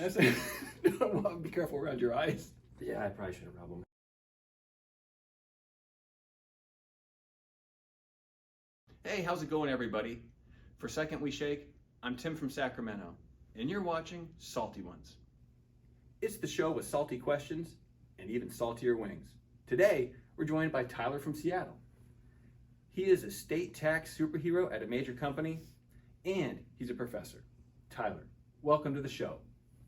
That's well, be careful around your eyes. Yeah, I probably should have rubbed them. Hey, how's it going, everybody? For Second We Shake, I'm Tim from Sacramento, and you're watching Salty Ones. It's the show with salty questions and even saltier wings. Today, we're joined by Tyler from Seattle. He is a state tax superhero at a major company, and he's a professor. Tyler, welcome to the show.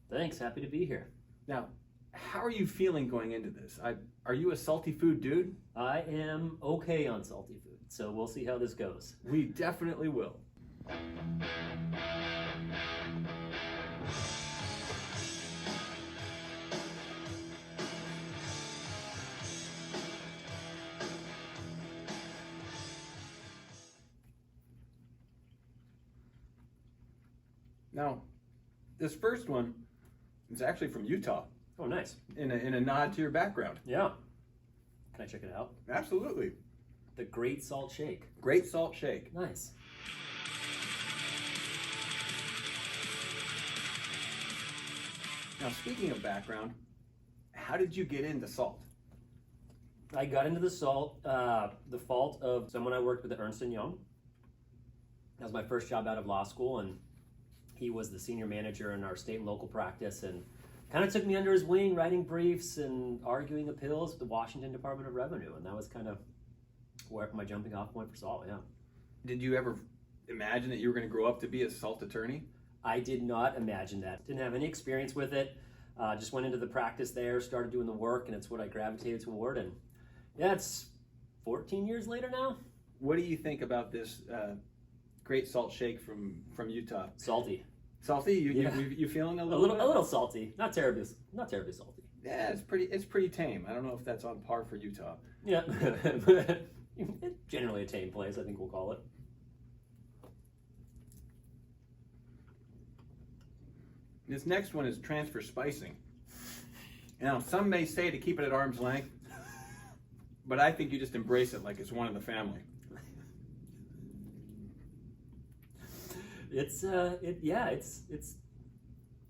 Thanks, happy to be here. Now, how are you feeling going into this? Are you a salty food dude? I am okay on salty food, so we'll see how this goes. We definitely will. Now, this first one is actually from Utah. Oh, nice. In a nod to your background. Yeah. Can I check it out? Absolutely. The Great Salt Shake. Great Salt Shake. Nice. Now, speaking of background, how did you get into salt? I got into the salt, the fault of someone I worked with at Ernst & Young. That was my first job out of law school, and he was the senior manager in our state and local practice, and kind of took me under his wing, writing briefs and arguing appeals with the Washington Department of Revenue, and that was kind of where my jumping off point for salt, yeah. Did you ever imagine that you were going to grow up to be a salt attorney? I did not imagine that. Didn't have any experience with it. Just went into the practice there, started doing the work, and it's what I gravitated toward, and yeah, it's 14 years later now. What do you think about this Great Salt Shake from Utah? Salty. Salty? Yeah. You feeling a A little little salty. Not terribly salty. Yeah, it's pretty tame. I don't know if that's on par for Utah. Yeah. Generally a tame place, I think we'll call it. This next one is transfer spicing. Now, some may say to keep it at arm's length, but I think you just embrace it like it's one of the family. It's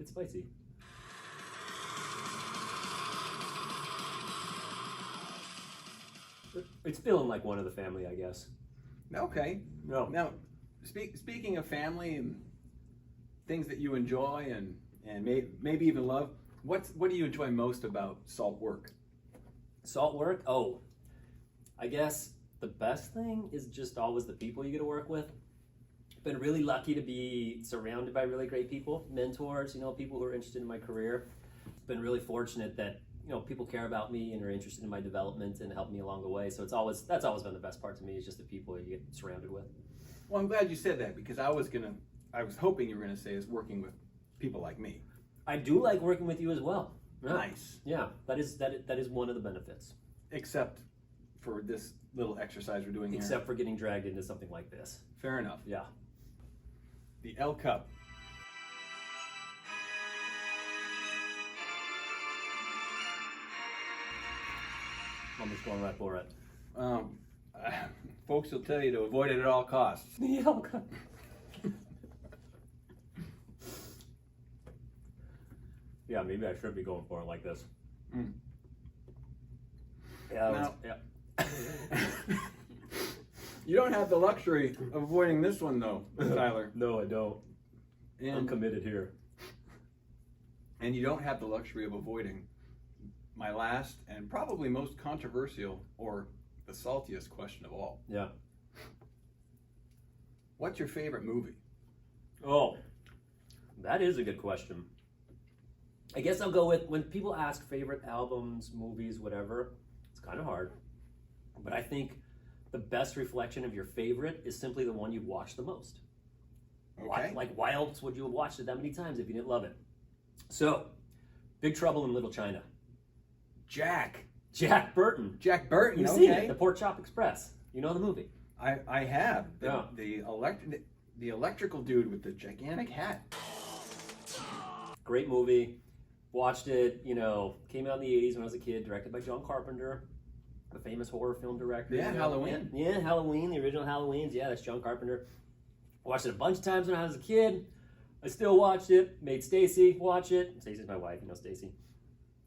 spicy. It's feeling like one of the family, I guess. Okay. No. Now, speaking of family and things that you enjoy and maybe even love, what do you enjoy most about salt work? Salt work? Oh, I guess the best thing is just always the people you get to work with. Been really lucky to be surrounded by really great people, mentors, people who are interested in my career. Been really fortunate that, people care about me and are interested in my development and help me along the way. So that's always been the best part to me, is just the people you get surrounded with. Well, I'm glad you said that, because I was hoping you were gonna say is working with people like me. I do like working with you as well. Yeah. Nice. Yeah, that is one of the benefits. Except for this little exercise we're doing here. Except for getting dragged into something like this. Fair enough. Yeah. The L Cup. I'm just going right for it. Folks will tell you to avoid it at all costs. The L Cup. Yeah, maybe I should be going for it like this. Mm. Yeah. Yeah. You don't have the luxury of avoiding this one, though, Tyler. No, I don't. I'm committed here. And you don't have the luxury of avoiding my last and probably most controversial, or the saltiest question of all. Yeah. What's your favorite movie? Oh, that is a good question. I guess I'll go with, when people ask favorite albums, movies, whatever, it's kind of hard. But I think the best reflection of your favorite is simply the one you've watched the most. Okay. Why else would you have watched it that many times if you didn't love it? So, Big Trouble in Little China. Jack Burton. Jack Burton, You've okay. seen it, The Pork Chop Express. You know the movie. I have. Yeah. The electrical dude with the gigantic hat. Great movie. Watched it, came out in the 80s when I was a kid, directed by John Carpenter, the famous horror film director. Yeah, Halloween. Yeah, Halloween, the original Halloweens. Yeah, that's John Carpenter. Watched it a bunch of times when I was a kid. I still watched it. Made Stacy watch it. Stacy's my wife, you know Stacy.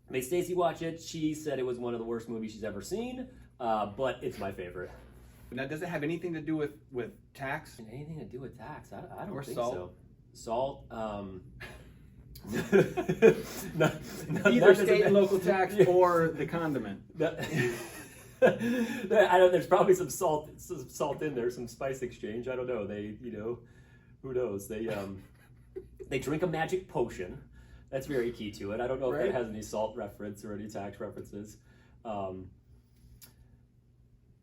Made Stacy watch it. She said it was one of the worst movies she's ever seen, but it's my favorite. Now, does it have anything to do with tax? And anything to do with tax? I don't Or think salt? so. Salt. Either state and local tax or the condiment. I don't. There's probably some salt in there, some spice exchange. I don't know. Who knows? They drink a magic potion. That's very key to it. I don't know if Right. that has any salt reference or any tax references.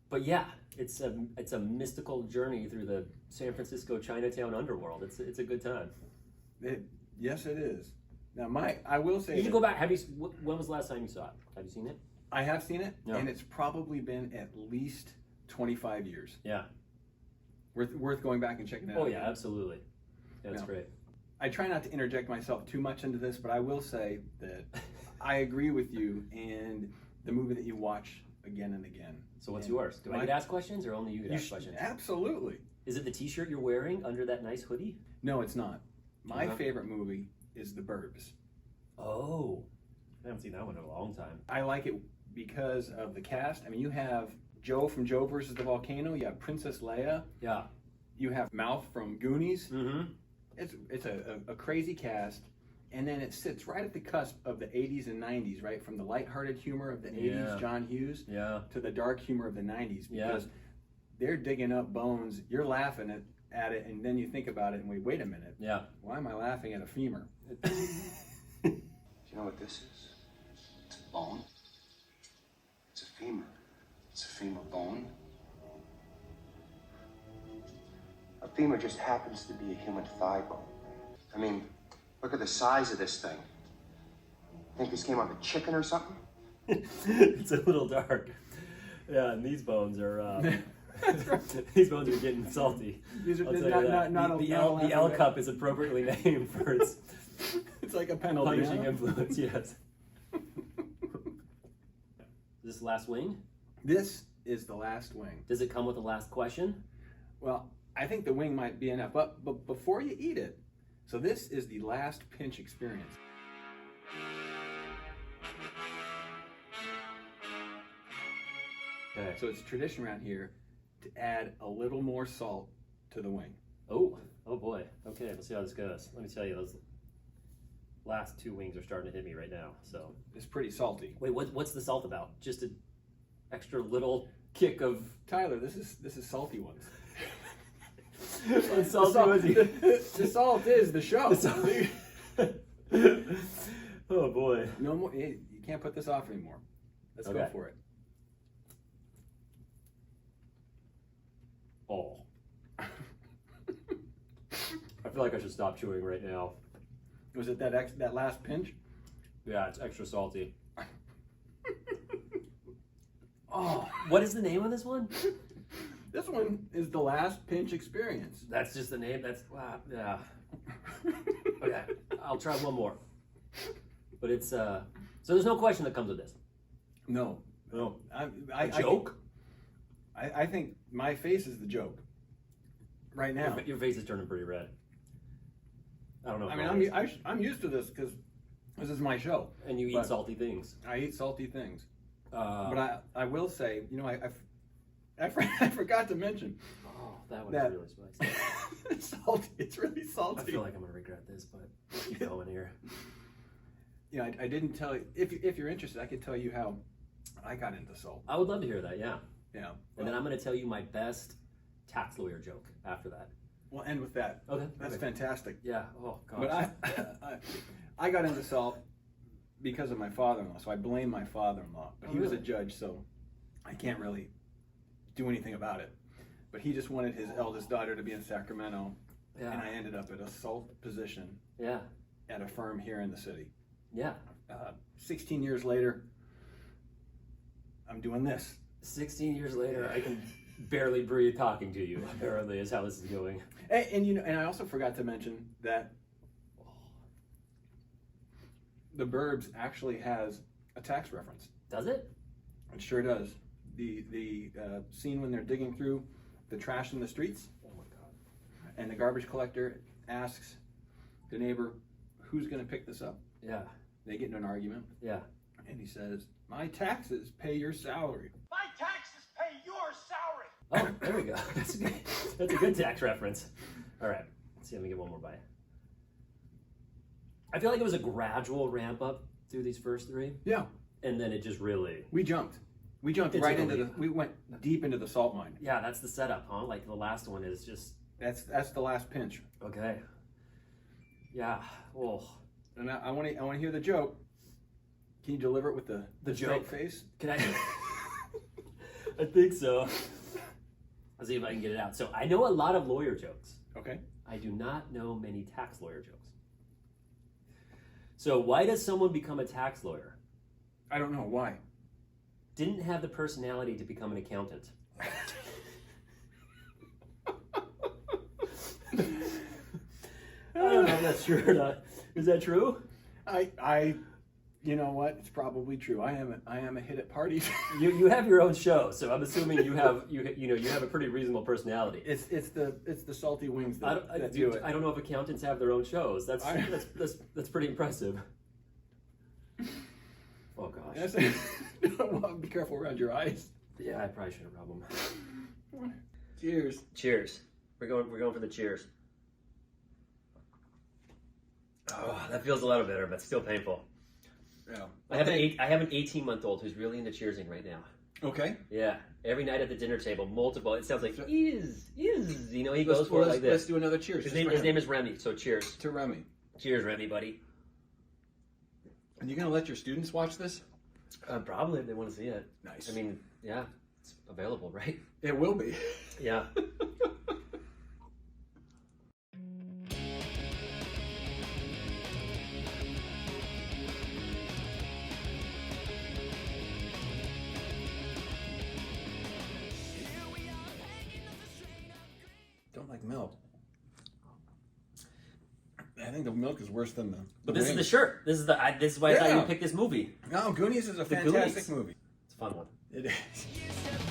But yeah, it's a mystical journey through the San Francisco Chinatown underworld. It's a good time. Yes, it is. Now, I will say You should go back. When was the last time you saw it? Have you seen it? I have seen it, Yeah. and it's probably been at least 25 years. Yeah. Worth going back and checking it out. Oh yeah, absolutely. Yeah, that's Yeah. great. I try not to interject myself too much into this, but I will say that I agree with you and the movie that you watch again and again. So what's And yours? Do I get asked questions or only you get asked questions? Absolutely. Is it the t-shirt you're wearing under that nice hoodie? No, it's not. My Uh-huh. favorite movie is The Burbs. Oh. I haven't seen that one in a long time. I like it because of the cast. I mean, you have Joe from Joe versus the Volcano. You have Princess Leia. Yeah. You have Mouth from Goonies. Mm-hmm. It's a crazy cast. And then it sits right at the cusp of the 80s and 90s, right? From the lighthearted humor of the 80s, Yeah. John Hughes, Yeah. to the dark humor of the 90s. Yeah. Because they're digging up bones. You're laughing at it, and then you think about it and wait a minute. Yeah. Why am I laughing at a femur? Do you know what this is? It's a bone. It's a femur. It's a femur bone. A femur just happens to be a human thigh bone. I mean, look at the size of this thing. Think this came out of a chicken or something? It's a little dark. Yeah, and these bones are these bones are getting salty. These are I'll tell you not that. The L laughing cup is appropriately named for its It's like a penalty. punishing huh? influence. Yes. Is this the last wing? This is the last wing. Does it come with a last question? Well, I think the wing might be enough, but before you eat it, so this is the last pinch experience. Okay. So it's tradition around here to add a little more salt to the wing. Oh boy. Okay, let's see how this goes. Let me tell you, those last two wings are starting to hit me right now. So It's pretty salty. wait, what's the salt about? Just an extra little kick of Tyler, this is salty ones. What salty was he? The salt is the show. Oh boy. No more. You can't put this off anymore. Let's go Okay. for it. Oh. I feel like I should stop chewing right now. Was it that last pinch? Yeah, it's extra salty. Oh, What is the name of this one? this one is the last pinch experience. That's just the name. That's wow. Yeah. Okay, I'll try one more. But it's so there's no question that comes with this. No, No. I Joke? I think my face is the joke. Right now. Your face is turning pretty red. I don't know. I if mean, mine is. I'm used to this because this is my show. And you eat but- salty things. I eat salty things, But but I will say, you know, I forgot to mention oh, that one that- is really spicy. it's salty. It's really salty. I feel like I'm gonna regret this, but we'll keep going here. You know, I didn't tell you. If you're interested, I could tell you how I got into salt. I would love to hear that. Yeah. Yeah. And then I'm gonna tell you my best tax lawyer joke after that. We'll end with that. Okay. That's okay. fantastic. Yeah. Oh gosh. But I got into salt because of my father-in-law. So I blame my father-in-law. But he was a really? judge, so I can't really do anything about it. But he just wanted his eldest daughter to be in Sacramento, and Yeah. I ended up at a salt position Yeah. at a firm here in the city. Yeah. 16 years later, I'm doing this. 16 years later, I can barely breathe talking to you. Apparently, is how this is going. And you know, and I also forgot to mention that The Burbs actually has a tax reference. Does it? It sure does. The scene when they're digging through the trash in the streets, Oh my god. and the garbage collector asks, the neighbor, who's going to pick this up? Yeah. They get into an argument. Yeah. And he says, my taxes pay your salary. My taxes pay your salary. Oh, there we go. That's a good tax reference. All right. Let's see. Let me get one more bite. I feel like it was a gradual ramp up through these first three. Yeah. And then it just really... We jumped. We jumped It's right a into leap. we went deep into the salt mine. Yeah, that's the setup, huh? Like the last one is just... That's the last pinch. Okay. Yeah. Well, And I want to hear the joke. Can you deliver it with the joke? straight face? can I... I think so. Let's see if I can get it out. So I know a lot of lawyer jokes. Okay. I do not know many tax lawyer jokes. So why does someone become a tax lawyer? I don't know why. Didn't have the personality to become an accountant. I don't know if that's true or not. Is that true? I you know what? It's probably true. I am a hit at parties. You have your own show, so I'm assuming you have a pretty reasonable personality. It's the salty wings that do it. I don't know if accountants have their own shows. That's pretty impressive. Oh gosh. Yes. Well, be careful around your eyes. Yeah, I probably should have rubbed them. Cheers. Cheers. We're going for the cheers. Oh, that feels a little better, but still painful. Yeah. I have an 18-month-old who's really into cheersing right now. Okay. Yeah, every night at the dinner table, multiple. It sounds like So- is he goes for it like this. Let's do another cheers. His just for name him. is Remy. So cheers, to Remy. cheers, Remy, buddy. And you gonna let your students watch this? Probably if they want to see it. Nice. I mean, yeah, it's available, right? It will be. Yeah. Don't like milk. I think the milk is worse than the. But this is wings. the shirt. This is why I thought you Yeah. would pick this movie. No, Goonies is a The fantastic Goonies. movie. It's a fun one. It is.